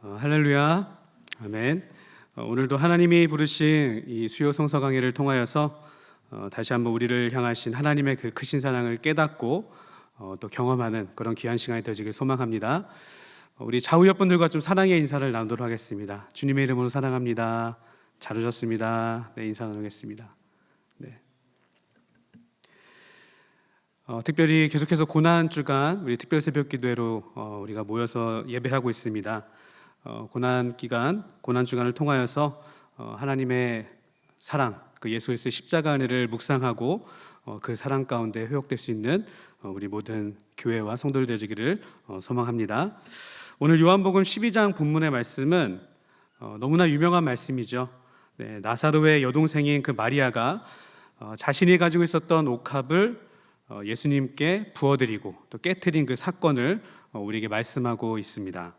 할렐루야, 아멘. 오늘도 하나님이 부르신 이 수요 성서 강해를 통하여서 다시 한번 우리를 향하신 하나님의 그 크신 사랑을 깨닫고 또 경험하는 그런 귀한 시간이 되어지길 소망합니다. 우리 좌우 옆분들과 좀 사랑의 인사를 나누도록 하겠습니다. 주님의 이름으로 사랑합니다. 잘 오셨습니다. 네, 인사 나누겠습니다. 네. 특별히 계속해서 고난 주간 우리 특별 새벽 기도회로 우리가 모여서 예배하고 있습니다. 고난 기간, 고난 주간을 통하여서 하나님의 사랑, 그 예수 그리스도의 십자가 은혜를 묵상하고 그 사랑 가운데 회복될 수 있는 우리 모든 교회와 성도들 되시기를 소망합니다. 오늘 요한복음 12장 본문의 말씀은 너무나 유명한 말씀이죠. 네, 나사로의 여동생인 그 마리아가 자신이 가지고 있었던 옥합을 예수님께 부어드리고 또 깨트린 그 사건을 우리에게 말씀하고 있습니다.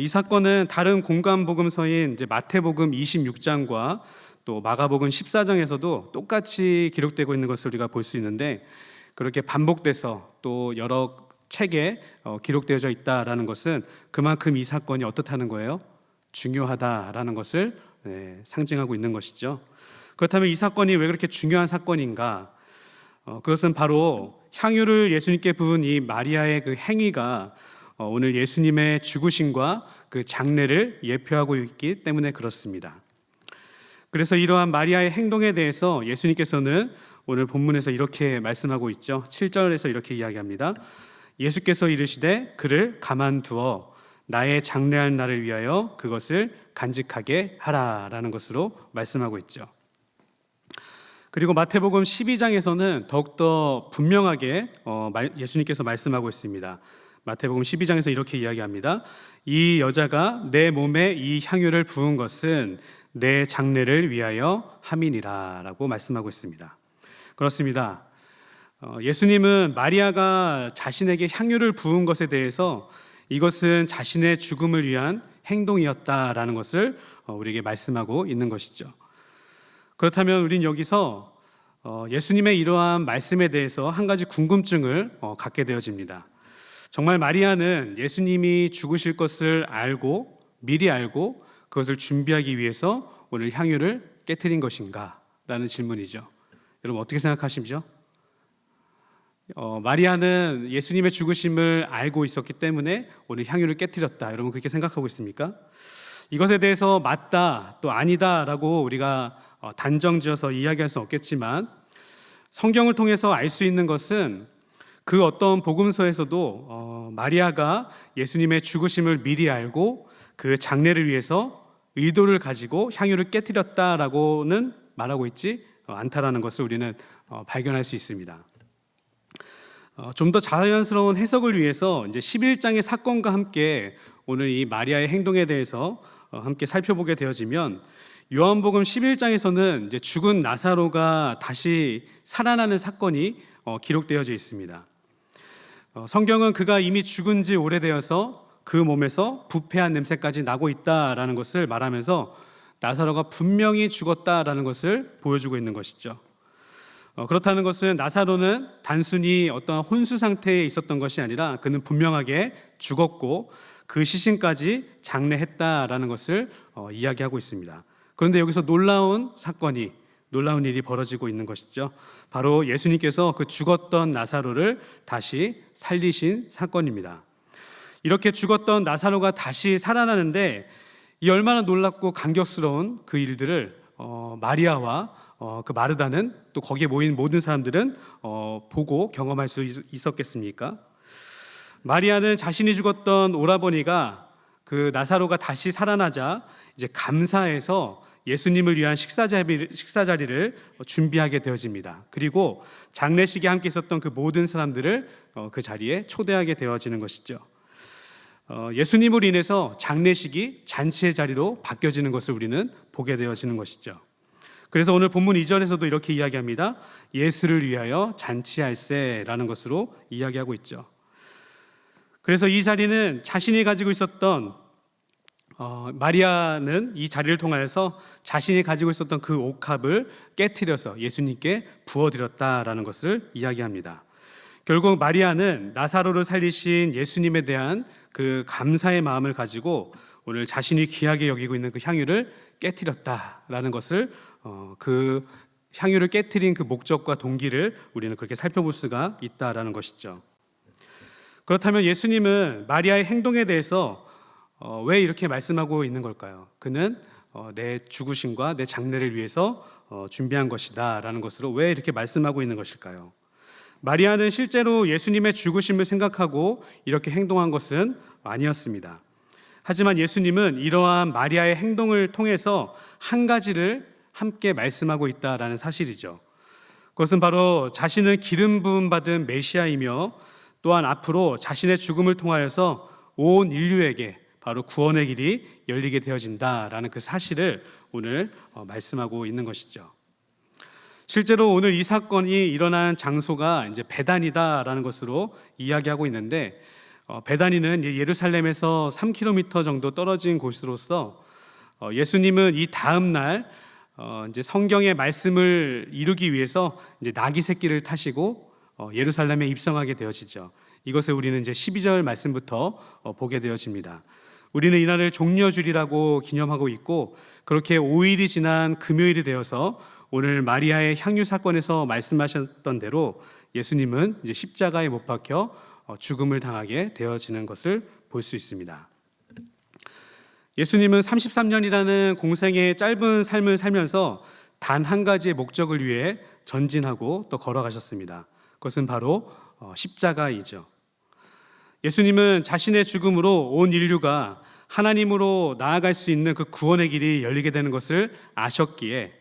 이 사건은 다른 공간 복음서인 이제 마태복음 26장과 또 마가복음 14장에서도 똑같이 기록되고 있는 것을 우리가 볼 수 있는데, 그렇게 반복돼서 또 여러 책에 기록되어져 있다라는 것은 그만큼 이 사건이 어떻다는 거예요? 중요하다라는 것을 상징하고 있는 것이죠. 그렇다면 이 사건이 왜 그렇게 중요한 사건인가? 그것은 바로 향유를 예수님께 부은 이 마리아의 그 행위가 오늘 예수님의 죽으심과 그 장례를 예표하고 있기 때문에 그렇습니다. 그래서 이러한 마리아의 행동에 대해서 예수님께서는 오늘 본문에서 이렇게 말씀하고 있죠. 7절에서 이렇게 이야기합니다. 예수께서 이르시되 그를 가만두어 나의 장례할 날을 위하여 그것을 간직하게 하라라는 것으로 말씀하고 있죠. 그리고 마태복음 12장에서는 더욱더 분명하게 예수님께서 말씀하고 있습니다. 마태복음 12장에서 이렇게 이야기합니다. 이 여자가 내 몸에 이 향유를 부은 것은 내 장례를 위하여 함이니라 라고 말씀하고 있습니다. 그렇습니다. 예수님은 마리아가 자신에게 향유를 부은 것에 대해서 이것은 자신의 죽음을 위한 행동이었다라는 것을 우리에게 말씀하고 있는 것이죠. 그렇다면 우린 여기서 예수님의 이러한 말씀에 대해서 한 가지 궁금증을 갖게 되어집니다. 정말 마리아는 예수님이 죽으실 것을 알고 미리 알고 그것을 준비하기 위해서 오늘 향유를 깨트린 것인가? 라는 질문이죠. 여러분 어떻게 생각하시죠? 마리아는 예수님의 죽으심을 알고 있었기 때문에 오늘 향유를 깨트렸다. 여러분 그렇게 생각하고 있습니까? 이것에 대해서 맞다 또 아니다라고 우리가 단정지어서 이야기할 수는 없겠지만, 성경을 통해서 알 수 있는 것은 그 어떤 복음서에서도 마리아가 예수님의 죽으심을 미리 알고 그 장례를 위해서 의도를 가지고 향유를 깨트렸다라고는 말하고 있지 않다라는 것을 우리는 발견할 수 있습니다. 좀 더 자연스러운 해석을 위해서 이제 11장의 사건과 함께 오늘 이 마리아의 행동에 대해서 함께 살펴보게 되어지면, 요한복음 11장에서는 이제 죽은 나사로가 다시 살아나는 사건이 기록되어져 있습니다. 성경은 그가 이미 죽은 지 오래되어서 그 몸에서 부패한 냄새까지 나고 있다라는 것을 말하면서 나사로가 분명히 죽었다라는 것을 보여주고 있는 것이죠. 그렇다는 것은 나사로는 단순히 어떤 혼수 상태에 있었던 것이 아니라 그는 분명하게 죽었고 그 시신까지 장례했다라는 것을 이야기하고 있습니다. 그런데 여기서 놀라운 일이 벌어지고 있는 것이죠. 바로 예수님께서 그 죽었던 나사로를 다시 살리신 사건입니다. 이렇게 죽었던 나사로가 다시 살아나는데 이 얼마나 놀랍고 감격스러운 그 일들을 마리아와 그 마르다는 또 거기에 모인 모든 사람들은 보고 경험할 수 있었겠습니까? 마리아는 자신이 죽었던 오라버니가 그 나사로가 다시 살아나자 이제 감사해서 예수님을 위한 식사 자리를 준비하게 되어집니다. 그리고 장례식에 함께 있었던 그 모든 사람들을 그 자리에 초대하게 되어지는 것이죠. 예수님을 인해서 장례식이 잔치의 자리로 바뀌어지는 것을 우리는 보게 되어지는 것이죠. 그래서 오늘 본문 2절에서도 이렇게 이야기합니다. 예수를 위하여 잔치할세라는 것으로 이야기하고 있죠. 그래서 이 자리는 자신이 가지고 있었던 마리아는 이 자리를 통하여서 자신이 가지고 있었던 그 옥합을 깨트려서 예수님께 부어드렸다라는 것을 이야기합니다. 결국 마리아는 나사로를 살리신 예수님에 대한 그 감사의 마음을 가지고 오늘 자신이 귀하게 여기고 있는 그 향유를 깨뜨렸다라는 것을 그 향유를 깨뜨린 그 목적과 동기를 우리는 그렇게 살펴볼 수가 있다라는 것이죠. 그렇다면 예수님은 마리아의 행동에 대해서 왜 이렇게 말씀하고 있는 걸까요? 그는 내 죽으심과 내 장례를 위해서 준비한 것이다 라는 것으로 왜 이렇게 말씀하고 있는 것일까요? 마리아는 실제로 예수님의 죽으심을 생각하고 이렇게 행동한 것은 아니었습니다. 하지만 예수님은 이러한 마리아의 행동을 통해서 한 가지를 함께 말씀하고 있다라는 사실이죠. 그것은 바로 자신은 기름 부음 받은 메시아이며 또한 앞으로 자신의 죽음을 통하여서 온 인류에게 바로 구원의 길이 열리게 되어진다라는 그 사실을 오늘 말씀하고 있는 것이죠. 실제로 오늘 이 사건이 일어난 장소가 이제 베다니다라는 것으로 이야기하고 있는데, 베다니는 예루살렘에서 3km 정도 떨어진 곳으로서 예수님은 이 다음 날 이제 성경의 말씀을 이루기 위해서 이제 나귀 새끼를 타시고 예루살렘에 입성하게 되어지죠. 이것을 우리는 이제 12절 말씀부터 보게 되어집니다. 우리는 이날을 종려주일이라고 기념하고 있고, 그렇게 5일이 지난 금요일이 되어서 오늘 마리아의 향유 사건에서 말씀하셨던 대로 예수님은 이제 십자가에 못 박혀 죽음을 당하게 되어지는 것을 볼 수 있습니다. 예수님은 33년이라는 공생의 짧은 삶을 살면서 단 한 가지의 목적을 위해 전진하고 또 걸어가셨습니다. 그것은 바로 십자가이죠. 예수님은 자신의 죽음으로 온 인류가 하나님으로 나아갈 수 있는 그 구원의 길이 열리게 되는 것을 아셨기에,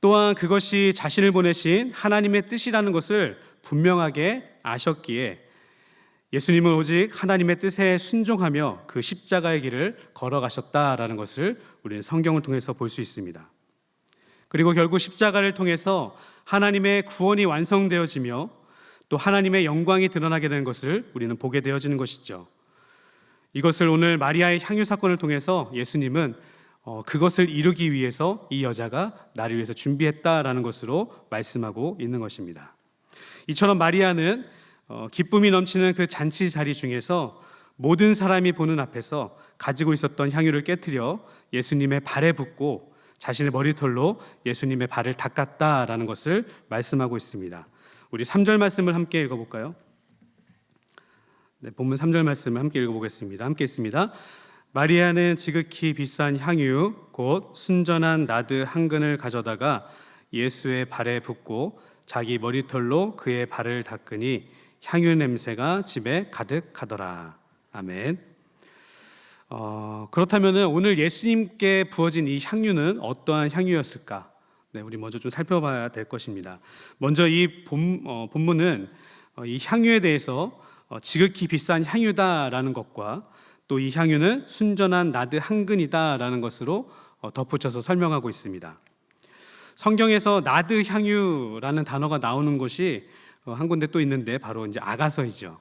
또한 그것이 자신을 보내신 하나님의 뜻이라는 것을 분명하게 아셨기에 예수님은 오직 하나님의 뜻에 순종하며 그 십자가의 길을 걸어가셨다라는 것을 우리는 성경을 통해서 볼 수 있습니다. 그리고 결국 십자가를 통해서 하나님의 구원이 완성되어지며 또 하나님의 영광이 드러나게 되는 것을 우리는 보게 되어지는 것이죠. 이것을 오늘 마리아의 향유 사건을 통해서 예수님은 그것을 이루기 위해서 이 여자가 나를 위해서 준비했다라는 것으로 말씀하고 있는 것입니다. 이처럼 마리아는 기쁨이 넘치는 그 잔치 자리 중에서 모든 사람이 보는 앞에서 가지고 있었던 향유를 깨뜨려 예수님의 발에 붓고 자신의 머리털로 예수님의 발을 닦았다라는 것을 말씀하고 있습니다. 우리 3절 말씀을 함께 읽어볼까요? 네, 본문 3절 말씀을 함께 읽어보겠습니다. 함께 있습니다. 마리아는 지극히 비싼 향유 곧 순전한 나드 한 근을 가져다가 예수의 발에 붓고 자기 머리털로 그의 발을 닦으니 향유 냄새가 집에 가득하더라. 아멘. 그렇다면 오늘 예수님께 부어진 이 향유는 어떠한 향유였을까? 네, 우리 먼저 좀 살펴봐야 될 것입니다. 먼저 이 본문은 이 향유에 대해서 지극히 비싼 향유다라는 것과 또 이 향유는 순전한 나드 한 근이다라는 것으로 덧붙여서 설명하고 있습니다. 성경에서 나드 향유라는 단어가 나오는 곳이 한 군데 또 있는데 바로 이제 아가서이죠.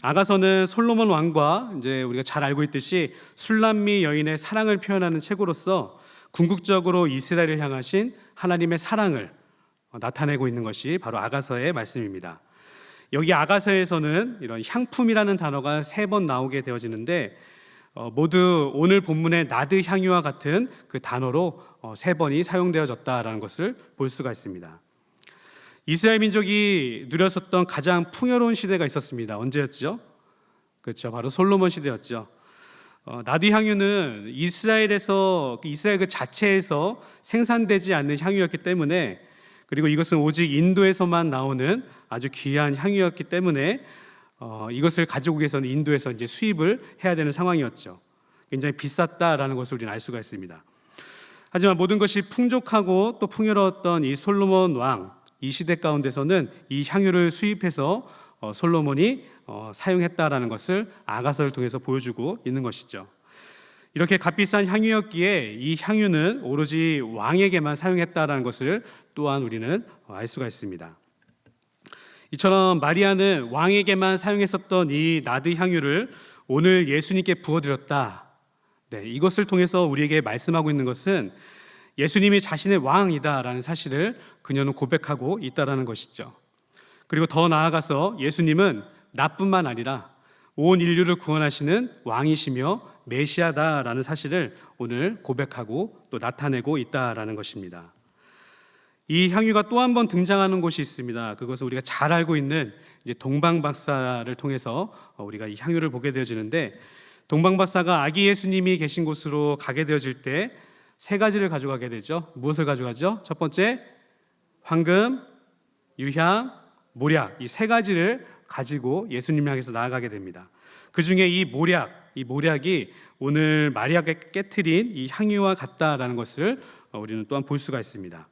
아가서는 솔로몬 왕과 이제 우리가 잘 알고 있듯이 술람미 여인의 사랑을 표현하는 책으로서 궁극적으로 이스라엘을 향하신 하나님의 사랑을 나타내고 있는 것이 바로 아가서의 말씀입니다. 여기 아가서에서는 이런 향품이라는 단어가 3번 나오게 되어지는데 모두 오늘 본문의 나드 향유와 같은 그 단어로 3번이 사용되어졌다라는 것을 볼 수가 있습니다. 이스라엘 민족이 누렸었던 가장 풍요로운 시대가 있었습니다. 언제였죠? 그렇죠. 바로 솔로몬 시대였죠. 나드 향유는 이스라엘 그 자체에서 생산되지 않는 향유였기 때문에, 그리고 이것은 오직 인도에서만 나오는 아주 귀한 향유였기 때문에 이것을 가지고 위해서는 인도에서 이제 수입을 해야 되는 상황이었죠. 굉장히 비쌌다라는 것을 우리는 알 수가 있습니다. 하지만 모든 것이 풍족하고 또 풍요로웠던 이 솔로몬 왕, 이 시대 가운데서는 이 향유를 수입해서 솔로몬이 사용했다라는 것을 아가서를 통해서 보여주고 있는 것이죠. 이렇게 값비싼 향유였기에 이 향유는 오로지 왕에게만 사용했다라는 것을 또한 우리는 알 수가 있습니다. 이처럼 마리아는 왕에게만 사용했었던 이 나드 향유를 오늘 예수님께 부어드렸다. 네, 이것을 통해서 우리에게 말씀하고 있는 것은 예수님이 자신의 왕이다라는 사실을 그녀는 고백하고 있다라는 것이죠. 그리고 더 나아가서 예수님은 나뿐만 아니라 온 인류를 구원하시는 왕이시며 메시아다라는 사실을 오늘 고백하고 또 나타내고 있다라는 것입니다. 이 향유가 또 한 번 등장하는 곳이 있습니다. 그것은 우리가 잘 알고 있는 이제 동방박사를 통해서 우리가 이 향유를 보게 되어지는데, 동방박사가 아기 예수님이 계신 곳으로 가게 되어질 때 세 가지를 가져가게 되죠. 무엇을 가져가죠? 첫 번째, 황금, 유향, 모략, 이 세 가지를 가지고 예수님 향해서 나아가게 됩니다. 그 중에 이 모략이 오늘 마리아가 깨트린 이 향유와 같다라는 것을 우리는 또한 볼 수가 있습니다.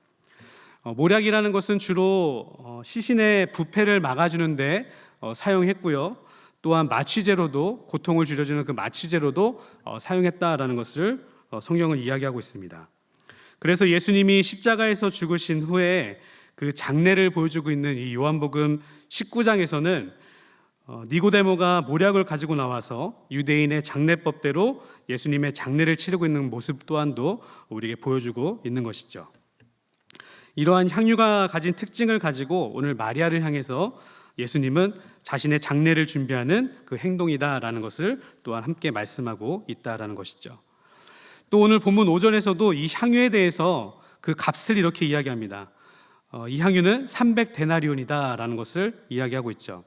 모략이라는 것은 주로 시신의 부패를 막아주는데 사용했고요. 또한 마취제로도, 고통을 줄여주는 그 마취제로도 사용했다라는 것을 성경은 이야기하고 있습니다. 그래서 예수님이 십자가에서 죽으신 후에 그 장례를 보여주고 있는 이 요한복음 19장에서는 니고데모가 모략을 가지고 나와서 유대인의 장례법대로 예수님의 장례를 치르고 있는 모습 또한도 우리에게 보여주고 있는 것이죠. 이러한 향유가 가진 특징을 가지고 오늘 마리아를 향해서 예수님은 자신의 장례를 준비하는 그 행동이다라는 것을 또한 함께 말씀하고 있다라는 것이죠. 또 오늘 본문 5절에서도 이 향유에 대해서 그 값을 이렇게 이야기합니다. 이 향유는 300데나리온이다라는 것을 이야기하고 있죠.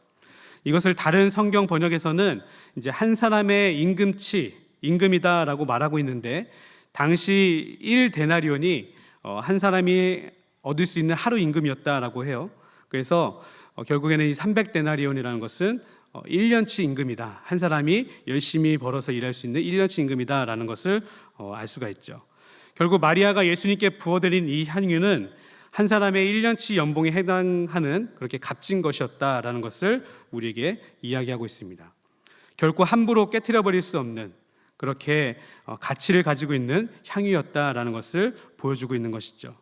이것을 다른 성경 번역에서는 이제 한 사람의 임금이다라고 말하고 있는데, 당시 1데나리온이 한 사람이 얻을 수 있는 하루 임금이었다라고 해요. 그래서 결국에는 이 300데나리온이라는 것은 1년치 임금이다. 한 사람이 열심히 벌어서 일할 수 있는 1년치 임금이다라는 것을 알 수가 있죠. 결국 마리아가 예수님께 부어드린 이 향유는 한 사람의 1년치 연봉에 해당하는 그렇게 값진 것이었다라는 것을 우리에게 이야기하고 있습니다. 결코 함부로 깨트려 버릴 수 없는 그렇게 가치를 가지고 있는 향유였다라는 것을 보여주고 있는 것이죠.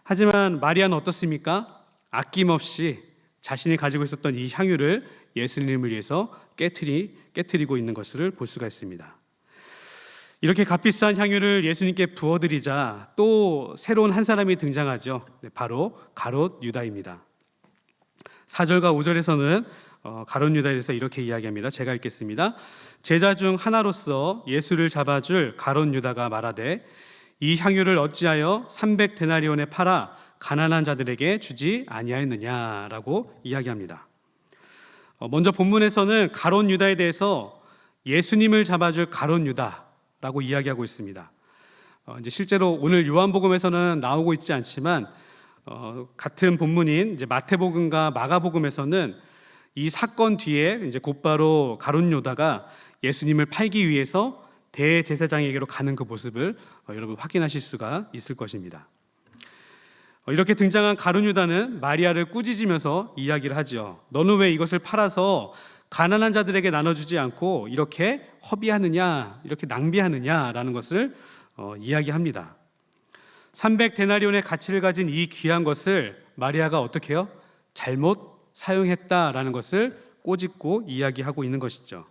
하지만 마리아는 어떻습니까? 아낌없이 자신이 가지고 있었던 이 향유를 예수님을 위해서 깨트리고 있는 것을 볼 수가 있습니다. 이렇게 값비싼 향유를 예수님께 부어드리자 또 새로운 한 사람이 등장하죠. 바로 가롯 유다입니다. 4절과 5절에서는 가롯 유다에 대해서 이렇게 이야기합니다. 제가 읽겠습니다. 제자 중 하나로서 예수를 잡아줄 가롯 유다가 말하되 이 향유를 어찌하여 300데나리온에 팔아 가난한 자들에게 주지 아니하였느냐라고 이야기합니다. 먼저 본문에서는 가롯 유다에 대해서 예수님을 잡아줄 가롯 유다라고 이야기하고 있습니다. 이제 실제로 오늘 요한복음에서는 나오고 있지 않지만 같은 본문인 이제 마태복음과 마가복음에서는 이 사건 뒤에 이제 곧바로 가롯 유다가 예수님을 팔기 위해서 대제사장에게로 가는 그 모습을 여러분 확인하실 수가 있을 것입니다. 이렇게 등장한 가룟 유다는 마리아를 꾸짖으면서 이야기를 하죠. 너는 왜 이것을 팔아서 가난한 자들에게 나눠주지 않고 이렇게 허비하느냐, 이렇게 낭비하느냐라는 것을 이야기합니다. 300데나리온의 가치를 가진 이 귀한 것을 마리아가 어떻게 해요? 잘못 사용했다라는 것을 꼬집고 이야기하고 있는 것이죠.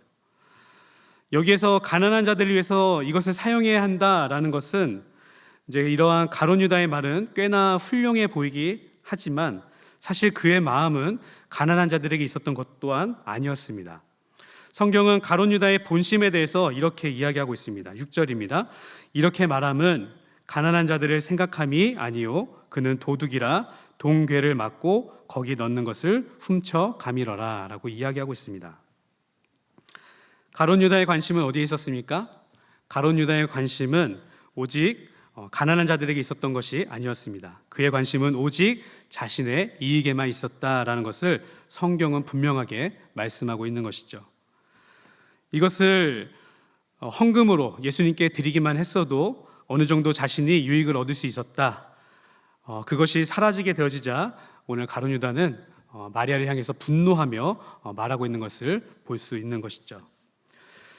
여기에서 가난한 자들을 위해서 이것을 사용해야 한다라는 것은 이제 이러한 가룟 유다의 말은 꽤나 훌륭해 보이기 하지만 사실 그의 마음은 가난한 자들에게 있었던 것 또한 아니었습니다. 성경은 가룟 유다의 본심에 대해서 이렇게 이야기하고 있습니다. 6절입니다. 이렇게 말함은 가난한 자들을 생각함이 아니요 그는 도둑이라 동궤를 막고 거기 넣는 것을 훔쳐 가밀어라 라고 이야기하고 있습니다. 가룟 유다의 관심은 어디에 있었습니까? 가룟 유다의 관심은 오직 가난한 자들에게 있었던 것이 아니었습니다. 그의 관심은 오직 자신의 이익에만 있었다라는 것을 성경은 분명하게 말씀하고 있는 것이죠. 이것을 헌금으로 예수님께 드리기만 했어도 어느 정도 자신이 유익을 얻을 수 있었다. 그것이 사라지게 되어지자 오늘 가룟 유다는 마리아를 향해서 분노하며 말하고 있는 것을 볼 수 있는 것이죠.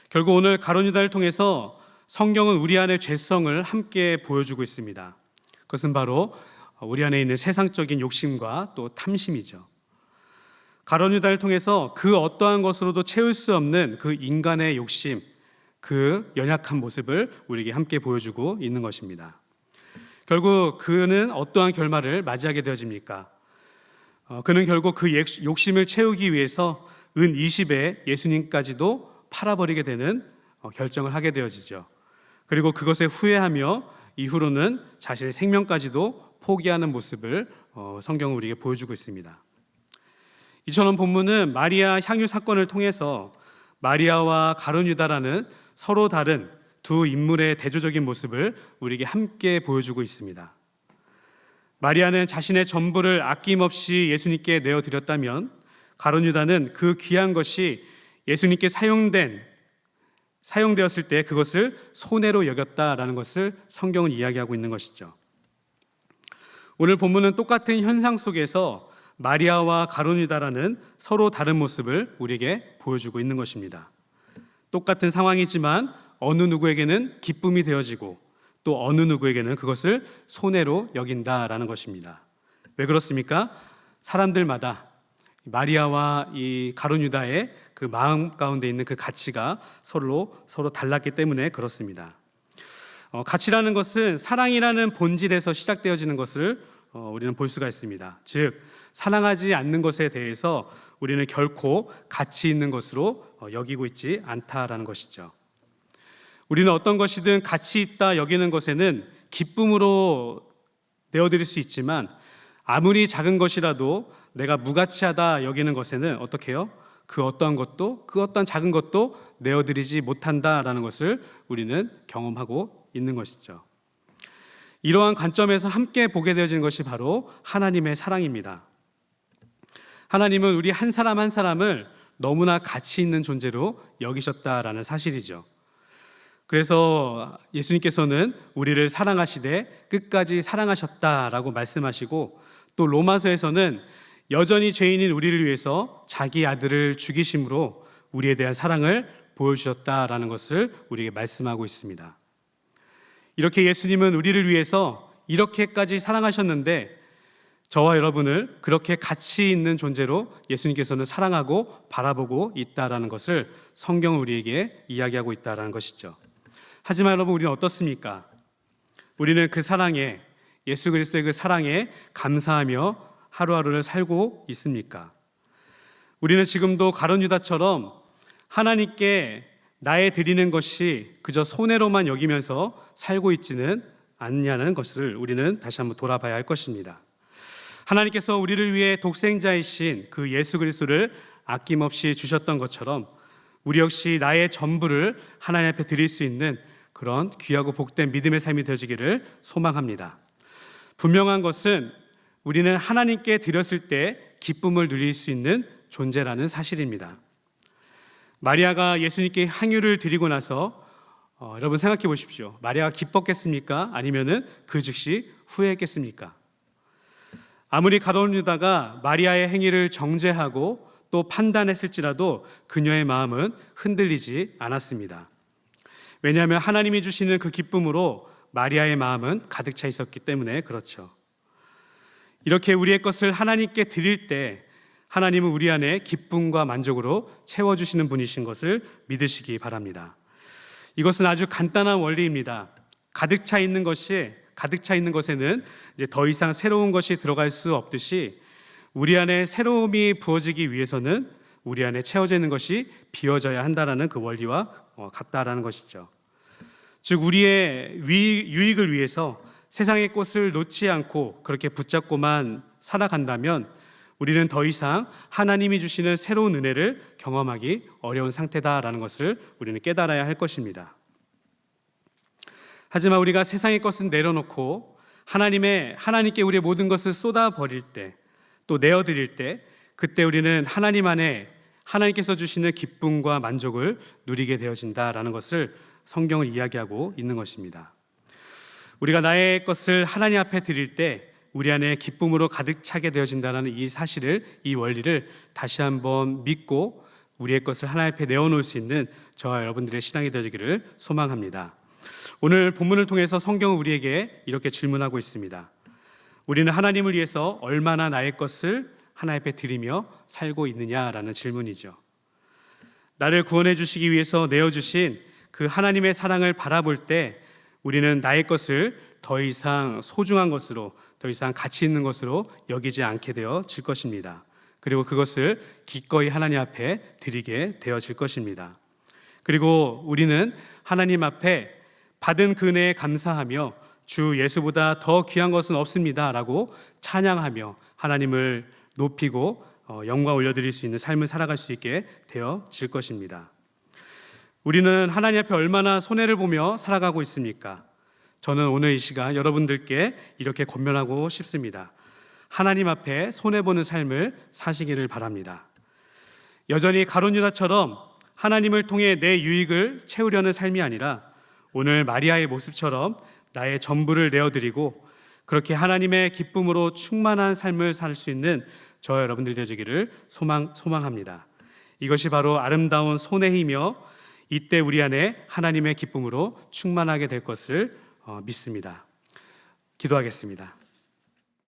결국 오늘 가룟 유다를 통해서 성경은 우리 안의 죄성을 함께 보여주고 있습니다. 그것은 바로 우리 안에 있는 세상적인 욕심과 또 탐심이죠. 가룟 유다를 통해서 그 어떠한 것으로도 채울 수 없는 그 인간의 욕심, 그 연약한 모습을 우리에게 함께 보여주고 있는 것입니다. 결국 그는 어떠한 결말을 맞이하게 되어집니까? 그는 결국 그 욕심을 채우기 위해서 은 20에 예수님까지도 팔아버리게 되는 결정을 하게 되어지죠. 그리고 그것에 후회하며 이후로는 자신의 생명까지도 포기하는 모습을 성경은 우리에게 보여주고 있습니다. 이처럼 본문은 마리아 향유 사건을 통해서 마리아와 가룟 유다라는 서로 다른 두 인물의 대조적인 모습을 우리에게 함께 보여주고 있습니다. 마리아는 자신의 전부를 아낌없이 예수님께 내어드렸다면 가룟 유다는 그 귀한 것이 예수님께 사용되었을 때 그것을 손해로 여겼다라는 것을 성경은 이야기하고 있는 것이죠. 오늘 본문은 똑같은 현상 속에서 마리아와 가룟 유다라는 서로 다른 모습을 우리에게 보여주고 있는 것입니다. 똑같은 상황이지만 어느 누구에게는 기쁨이 되어지고 또 어느 누구에게는 그것을 손해로 여긴다라는 것입니다. 왜 그렇습니까? 사람들마다 마리아와 이 가룟 유다의 그 마음 가운데 있는 그 가치가 서로 달랐기 때문에 그렇습니다. 가치라는 것은 사랑이라는 본질에서 시작되어지는 것을 우리는 볼 수가 있습니다. 즉 사랑하지 않는 것에 대해서 우리는 결코 가치 있는 것으로 여기고 있지 않다라는 것이죠. 우리는 어떤 것이든 가치 있다 여기는 것에는 기쁨으로 내어드릴 수 있지만 아무리 작은 것이라도 내가 무가치하다 여기는 것에는 어떻게 해요? 그 어떠한 작은 것도 내어드리지 못한다라는 것을 우리는 경험하고 있는 것이죠. 이러한 관점에서 함께 보게 되어지는 것이 바로 하나님의 사랑입니다. 하나님은 우리 한 사람 한 사람을 너무나 가치 있는 존재로 여기셨다라는 사실이죠. 그래서 예수님께서는 우리를 사랑하시되 끝까지 사랑하셨다라고 말씀하시고 또 로마서에서는 여전히 죄인인 우리를 위해서 자기 아들을 죽이심으로 우리에 대한 사랑을 보여주셨다라는 것을 우리에게 말씀하고 있습니다. 이렇게 예수님은 우리를 위해서 이렇게까지 사랑하셨는데 저와 여러분을 그렇게 가치 있는 존재로 예수님께서는 사랑하고 바라보고 있다라는 것을 성경은 우리에게 이야기하고 있다라는 것이죠. 하지만 여러분 우리는 어떻습니까? 우리는 그 사랑에 예수 그리스도의 그 사랑에 감사하며 하루하루를 살고 있습니까? 우리는 지금도 가룟 유다처럼 하나님께 나의 드리는 것이 그저 손해로만 여기면서 살고 있지는 않냐는 것을 우리는 다시 한번 돌아봐야 할 것입니다. 하나님께서 우리를 위해 독생자이신 그 예수 그리스도를 아낌없이 주셨던 것처럼 우리 역시 나의 전부를 하나님 앞에 드릴 수 있는 그런 귀하고 복된 믿음의 삶이 되어지기를 소망합니다. 분명한 것은 우리는 하나님께 드렸을 때 기쁨을 누릴 수 있는 존재라는 사실입니다. 마리아가 예수님께 향유를 드리고 나서 여러분 생각해 보십시오. 마리아가 기뻤겠습니까? 아니면은 그 즉시 후회했겠습니까? 아무리 가룟 유다가 마리아의 행위를 정죄하고 또 판단했을지라도 그녀의 마음은 흔들리지 않았습니다. 왜냐하면 하나님이 주시는 그 기쁨으로 마리아의 마음은 가득 차 있었기 때문에 그렇죠. 이렇게 우리의 것을 하나님께 드릴 때 하나님은 우리 안에 기쁨과 만족으로 채워주시는 분이신 것을 믿으시기 바랍니다. 이것은 아주 간단한 원리입니다. 가득 차 있는 것에는 이제 더 이상 새로운 것이 들어갈 수 없듯이 우리 안에 새로움이 부어지기 위해서는 우리 안에 채워져 있는 것이 비워져야 한다라는 그 원리와 같다라는 것이죠. 즉 우리의 유익을 위해서 세상의 꽃을 놓지 않고 그렇게 붙잡고만 살아간다면 우리는 더 이상 하나님이 주시는 새로운 은혜를 경험하기 어려운 상태다라는 것을 우리는 깨달아야 할 것입니다. 하지만 우리가 세상의 것은 내려놓고 하나님께 우리의 모든 것을 쏟아버릴 때 또 내어드릴 때 그때 우리는 하나님 안에 하나님께서 주시는 기쁨과 만족을 누리게 되어진다라는 것을 성경을 이야기하고 있는 것입니다. 우리가 나의 것을 하나님 앞에 드릴 때 우리 안에 기쁨으로 가득 차게 되어진다는 이 사실을, 이 원리를 다시 한번 믿고 우리의 것을 하나님 앞에 내어놓을 수 있는 저와 여러분들의 신앙이 되어지기를 소망합니다. 오늘 본문을 통해서 성경은 우리에게 이렇게 질문하고 있습니다. 우리는 하나님을 위해서 얼마나 나의 것을 하나님 앞에 드리며 살고 있느냐라는 질문이죠. 나를 구원해 주시기 위해서 내어주신 그 하나님의 사랑을 바라볼 때 우리는 나의 것을 더 이상 소중한 것으로, 더 이상 가치 있는 것으로 여기지 않게 되어질 것입니다. 그리고 그것을 기꺼이 하나님 앞에 드리게 되어질 것입니다. 그리고 우리는 하나님 앞에 받은 그 은혜에 감사하며 주 예수보다 더 귀한 것은 없습니다 라고 찬양하며 하나님을 높이고 영광 올려드릴 수 있는 삶을 살아갈 수 있게 되어질 것입니다. 우리는 하나님 앞에 얼마나 손해를 보며 살아가고 있습니까? 저는 오늘 이 시간 여러분들께 이렇게 권면하고 싶습니다. 하나님 앞에 손해보는 삶을 사시기를 바랍니다. 여전히 가룟 유다처럼 하나님을 통해 내 유익을 채우려는 삶이 아니라 오늘 마리아의 모습처럼 나의 전부를 내어드리고 그렇게 하나님의 기쁨으로 충만한 삶을 살 수 있는 저와 여러분들 되시기를 소망합니다. 이것이 바로 아름다운 손해이며 이때 우리 안에 하나님의 기쁨으로 충만하게 될 것을 믿습니다. 기도하겠습니다.